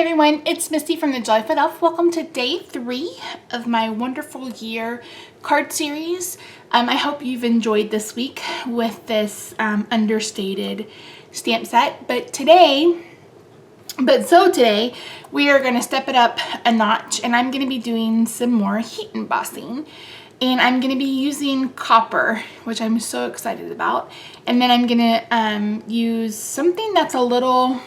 everyone, it's Misty from the Joyful Elf. Welcome to day 3 of my wonderful year card series. I hope you've enjoyed this week with this understated stamp set. Today we are going to step it up a notch, and I'm going to be doing some more heat embossing. And I'm going to be using copper, which I'm so excited about. And then I'm going to use something that's a little...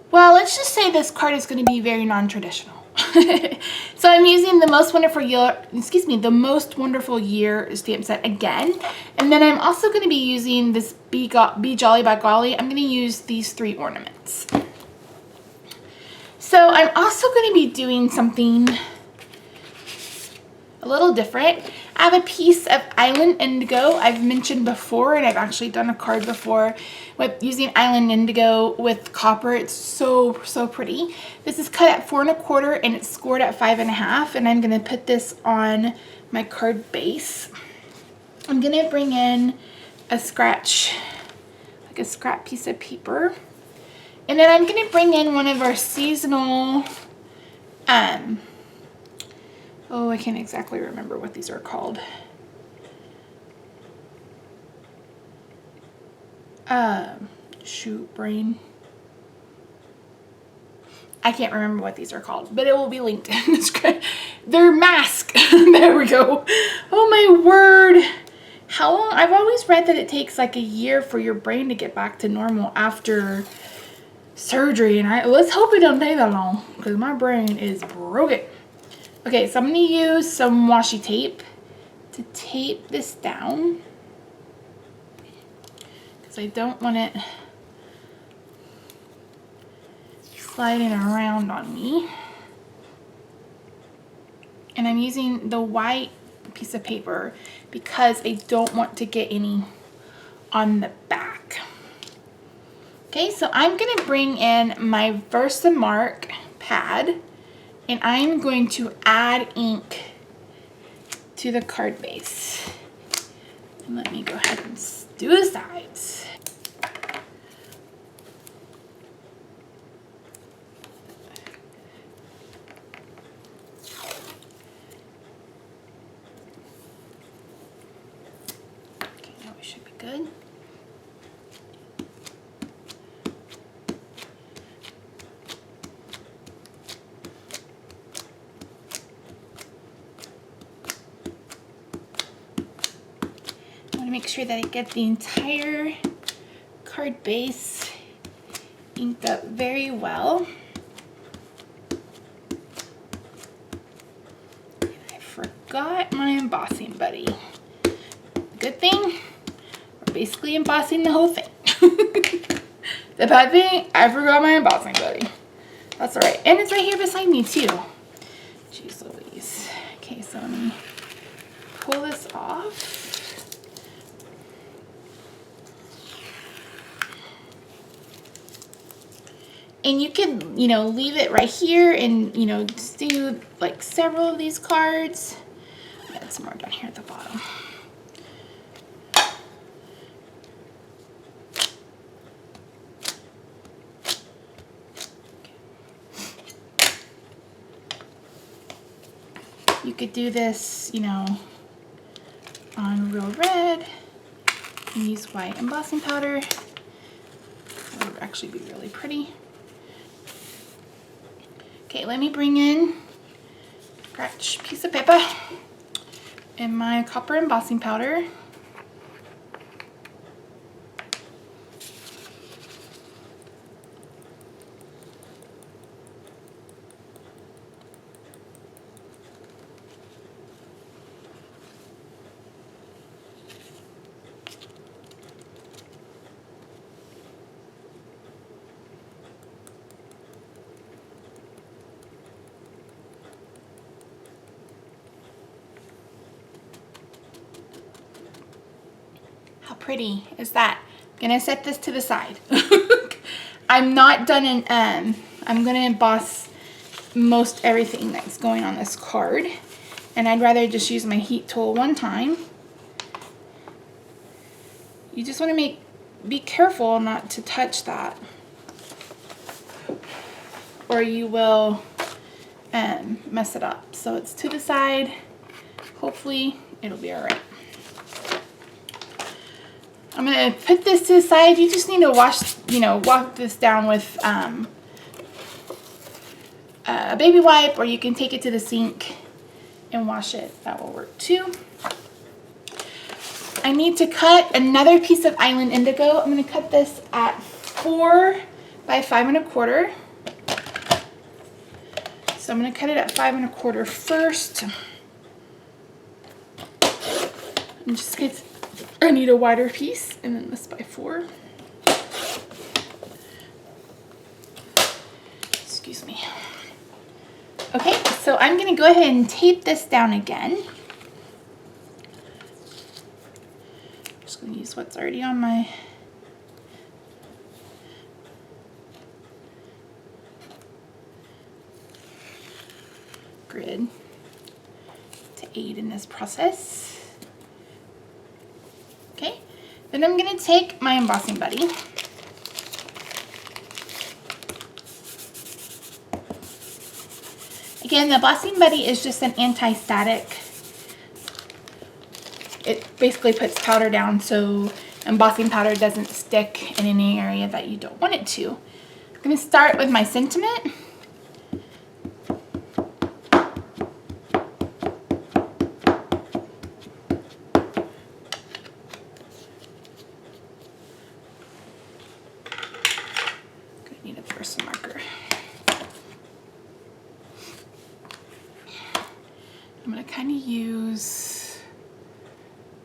well, let's just say this card is going to be very non-traditional. So I'm using the Most Wonderful Year stamp set again. And then I'm also going to be using this Be Jolly by Golly. I'm going to use these 3 ornaments. So I'm also going to be doing something a little different. I have a piece of Island Indigo I've mentioned before, and I've actually done a card before with using Island Indigo with copper. It's so pretty. This is cut at 4 1/4 and it's scored at 5 1/2, and I'm going to put this on my card base. I'm going to bring in a scrap piece of paper, and then I'm going to bring in one of our seasonal oh, I can't exactly remember what these are called. Shoot, brain. I can't remember what these are called, but it will be linked in the description. They're mask. There we go. Oh my word. How long? I've always read that it takes like a year for your brain to get back to normal after surgery, and let's hope it don't take that long, because my brain is broken. Okay, so I'm going to use some washi tape to tape this down, because I don't want it sliding around on me. And I'm using the white piece of paper because I don't want to get any on the back. Okay, so I'm going to bring in my Versamark pad, and I'm going to add ink to the card base. And let me go ahead and do the sides. Okay, now we should be good. Make sure that I get the entire card base inked up very well. And I forgot my embossing buddy. Good thing, we're basically embossing the whole thing. The bad thing, I forgot my embossing buddy. That's alright. And it's right here beside me too. Jeez Louise. Okay, so let me pull this off. And you could, leave it right here and, just do like several of these cards. Add some more down here at the bottom. You could do this, on real red and use white embossing powder. That would actually be really pretty. Okay, let me bring in a scratch piece of paper and my copper embossing powder. How pretty is that? I'm gonna set this to the side. I'm not done in, I'm gonna emboss most everything that's going on this card, and I'd rather just use my heat tool one time. You just want to be careful not to touch that. or you will mess it up. So it's to the side. Hopefully it'll be all right. I'm gonna put this to the side. You just need to wash this down with a baby wipe, or you can take it to the sink and wash it. That will work too. I need to cut another piece of Island Indigo. I'm gonna cut this at 4 by 5 1/4. So I'm gonna cut it at 5 1/4 first. And just get, I need a wider piece, and then this by 4. Excuse me. Okay, so I'm gonna go ahead and tape this down again. I'm just gonna use what's already on my grid to aid in this process. Okay, then I'm gonna take my embossing buddy. Again, the embossing buddy is just an anti-static. It basically puts powder down so embossing powder doesn't stick in any area that you don't want it to. I'm gonna start with my sentiment. I'm going to kind of use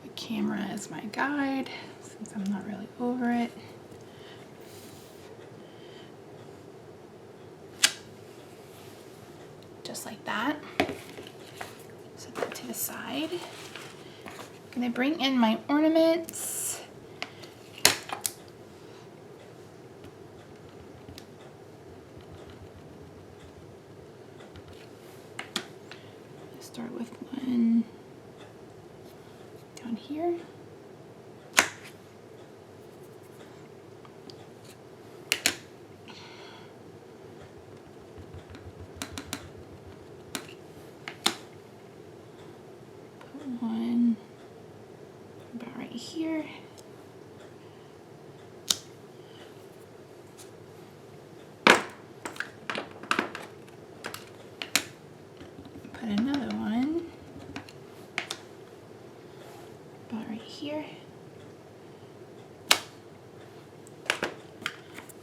the camera as my guide since I'm not really over it. Just like that. Set that to the side. I'm going to bring in my ornaments. Start with one down here. Put one about right here. Put another one about right here. I'm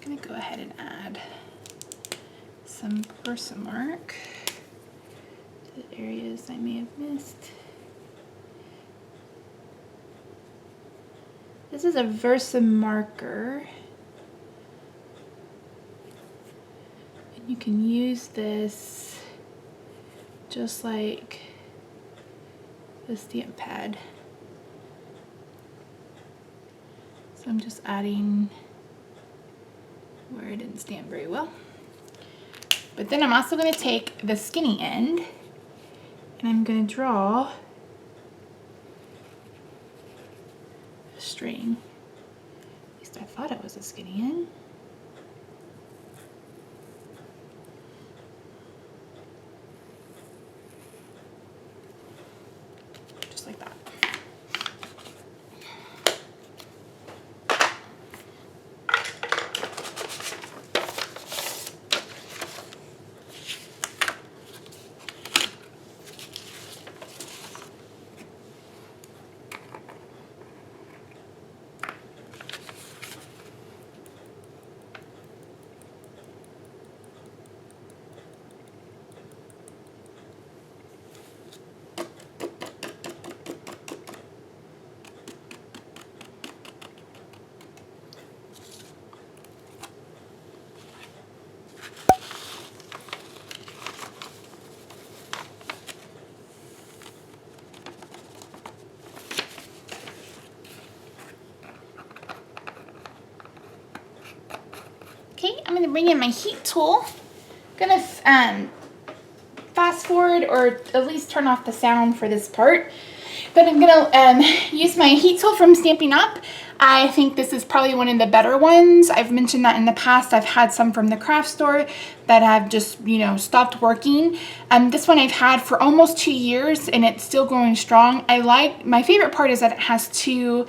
going to go ahead and add some Versamark to the areas I may have missed. This is a Versamarker, and you can use this just like the stamp pad. So I'm just adding where it didn't stamp very well. But then I'm also going to take the skinny end and I'm going to draw a string. At least I thought it was a skinny end. Like that. Okay, I'm going to bring in my heat tool. I'm going to fast forward or at least turn off the sound for this part. But I'm gonna use my heat tool from Stampin' Up. I think this is probably one of the better ones. I've mentioned that in the past. I've had some from the craft store that have just, you know, stopped working. This one I've had for almost 2 years and it's still going strong. My favorite part is that it has two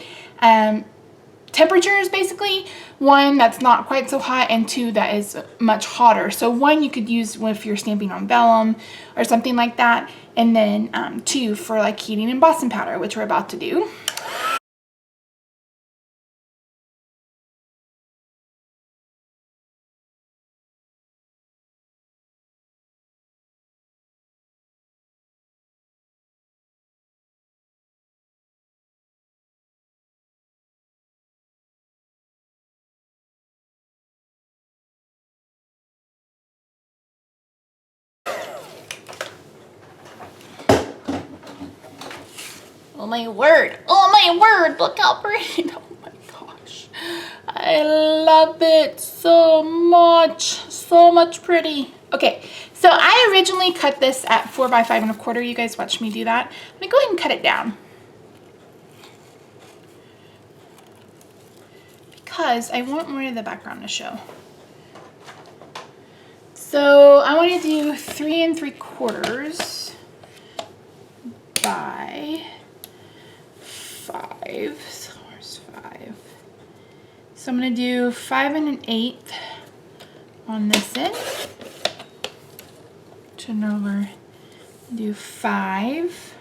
temperatures, basically. One that's not quite so hot and two that is much hotter. So one you could use if you're stamping on vellum or something like that, and then two for like heating embossing powder, which we're about to do. Oh my word, oh my word, look how pretty. Oh my gosh, I love it so much pretty. Okay, so I originally cut this at 4 by 5 1/4. You guys watched me do that. Let me go ahead and cut it down, because I want more of the background to show. So I want to do 3 3/4 by 5. So where's 5? So I'm going to do 5 1/8 on this end. Turn over, do 5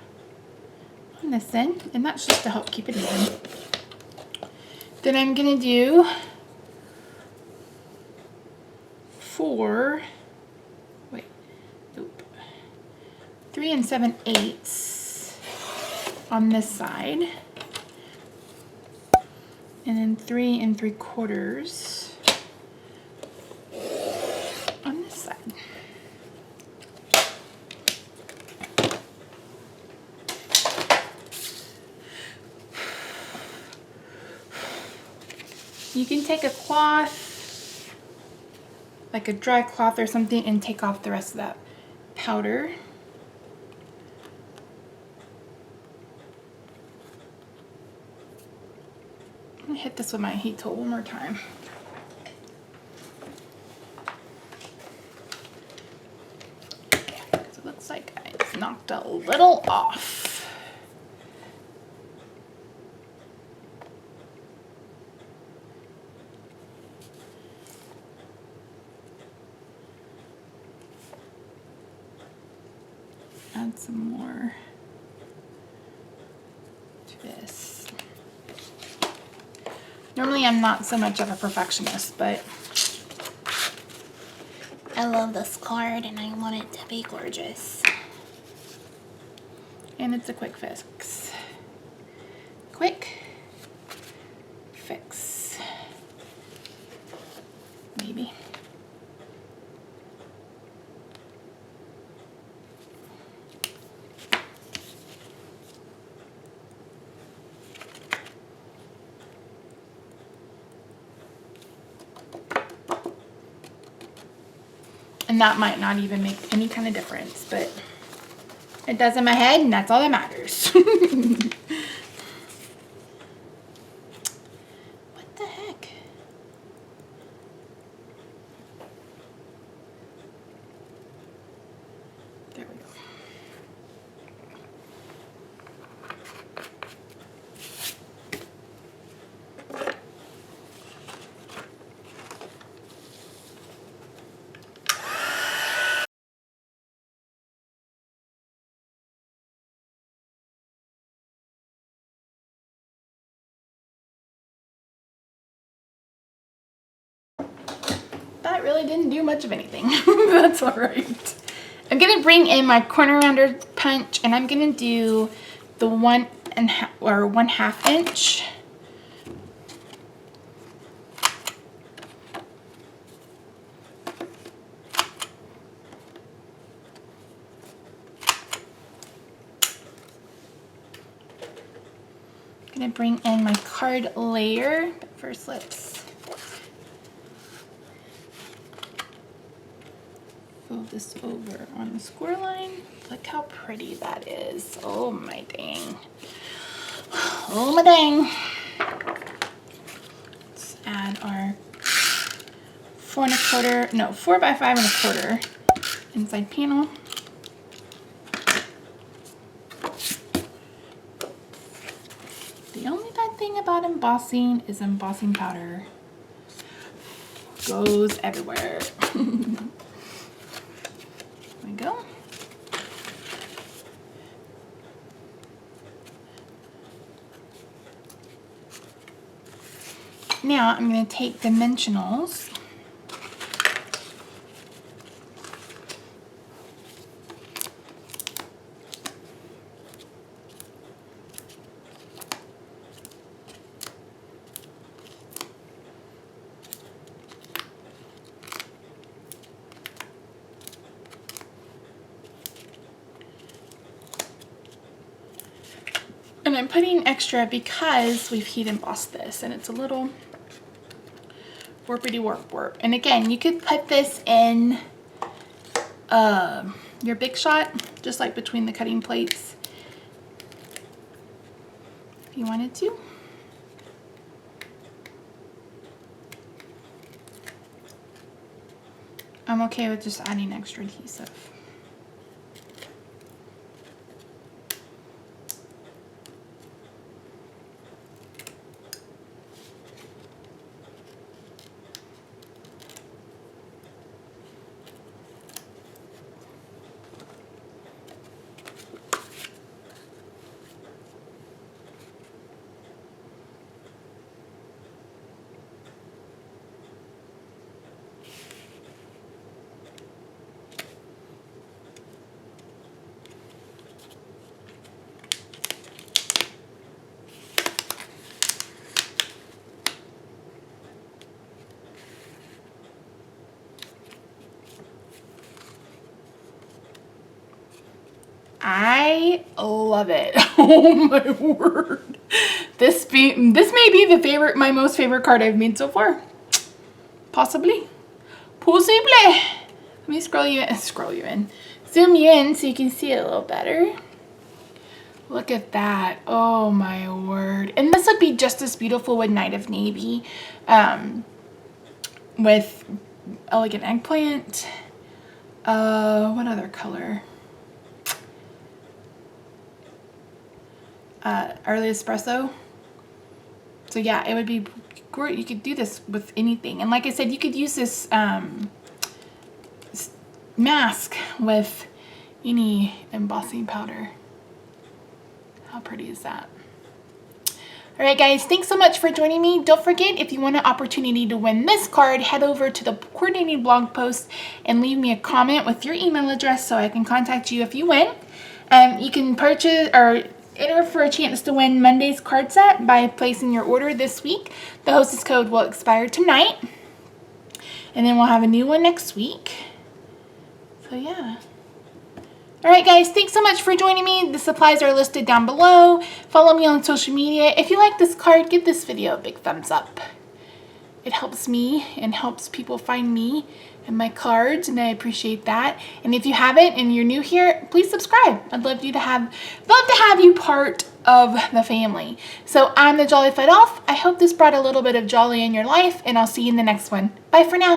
on this end, and that's just to help keep it even. Then I'm going to do 4, wait, nope, 3 7/8 on this side, and then 3 3/4 on this side. You can take a cloth, like a dry cloth or something, and take off the rest of that powder. I'm gonna hit this with my heat tool one more time. So it looks like I knocked a little off. Add some more to this. Normally I'm not so much of a perfectionist, but I love this card and I want it to be gorgeous. And it's a quick fix. Quick fix. Maybe. And that might not even make any kind of difference, but it does in my head, and that's all that matters. What the heck? There we go. That really didn't do much of anything. That's all right. I'm gonna bring in my corner rounder punch, and I'm gonna do the 1 1/2 inch. I'm gonna bring in my card layer, but first let's fold this over on the score line. Look how pretty that is. Oh my dang. Oh my dang. Let's add our 4 1/4, no, 4 by 5 1/4 inside panel. The only bad thing about embossing is embossing powder goes everywhere. There we go. Now I'm going to take dimensionals and I'm putting extra because we've heat embossed this and it's a little warpity warp. And again, you could put this in your Big Shot, just like between the cutting plates, if you wanted to. I'm okay with just adding extra adhesive. I love it. Oh my word. This may be my most favorite card I've made so far. Possibly. Let me scroll you in. Zoom you in so you can see it a little better. Look at that. Oh my word. And this would be just as beautiful with Night of Navy. With Elegant Eggplant. What other color? Early Espresso. So yeah, it would be great. You could do this with anything. And like I said, you could use this mask with any embossing powder. How pretty is that? All right, guys, thanks so much for joining me. Don't forget, if you want an opportunity to win this card, head over to the coordinating blog post and leave me a comment with your email address so I can contact you if you win. You can purchase or enter for a chance to win Monday's card set by placing your order this week. The hostess code will expire tonight, and then we'll have a new one next week. So yeah. All right, guys, thanks so much for joining me. The supplies are listed down below. Follow me on social media. If you like this card, give this video a big thumbs up. It helps me and helps people find me and my cards, and I appreciate that. And if you haven't and you're new here, please subscribe. I'd love to have you part of the family. So I'm the Jolly Fight Off. I hope this brought a little bit of jolly in your life, and I'll see you in the next one. Bye for now.